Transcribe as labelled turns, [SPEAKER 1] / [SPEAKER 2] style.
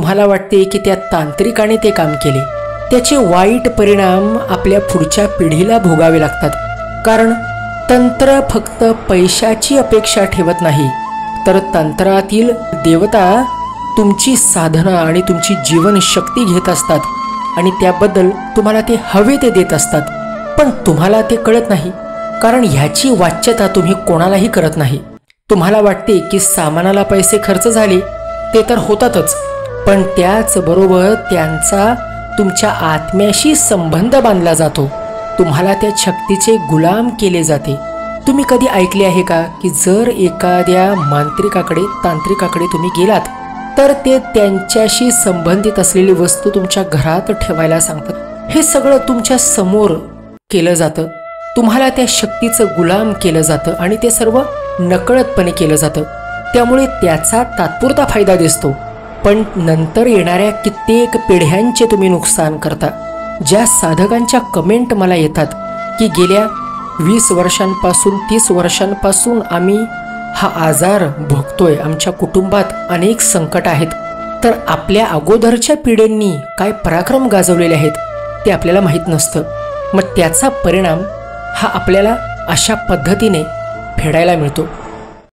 [SPEAKER 1] तुम्हाला वाटते की त्या तांत्रिकाने ते काम केले, त्याचे वाईट परिणाम आपल्या पुढच्या पिढीला भोगावे लागतात. कारण तंत्र फक्त पैशाची अपेक्षा ठेवत नाही, तर तंत्रातील देवता तुमची साधना आणि तुमची जीवनशक्ती घेत असतात आणि त्याबद्दल तुम्हाला ते हवे ते देत असतात. पण तुम्हाला ते कळत नाही, कारण ह्याची वाच्यता तुम्ही कोणालाही करत नाही. तुम्हाला वाटते की सामानाला पैसे खर्च झाले ते तर होतातच, पण त्याचबरोबर त्यांचा तुमच्या आत्म्याशी संबंध बांधला जातो. तुम्हाला त्या शक्तीचे गुलाम केले जाते. तुम्ही कधी ऐकले आहे का की जर एखाद्या मांत्रिकाकडे तांत्रिकाकडे तुम्ही गेलात तर ते त्यांच्याशी संबंधित असलेली वस्तू तुमच्या घरात ठेवायला सांगतात. हे सगळं तुमच्या समोर केलं जातं. तुम्हाला त्या शक्तीचं गुलाम केलं जातं आणि ते सर्व नकळतपणे केलं जातं. त्यामुळे त्याचा तात्पुरता फायदा दिसतो, पण नंतर येणाऱ्या कित्येक पिढ्यांचे तुम्ही नुकसान करता. ज्या साधकांच्या कमेंट मला येतात की गेल्या 20 वर्षांपासून 30 वर्षांपासून आम्ही हा आजार भोगतोय, आमच्या कुटुंबात अनेक संकट आहेत, तर आपल्या अगोदरच्या पिढ्यांनी काय पराक्रम गाजवलेले आहेत ते आपल्याला माहीत नसतं. मग त्याचा परिणाम हा आपल्याला अशा पद्धतीने फेडायला मिळतो.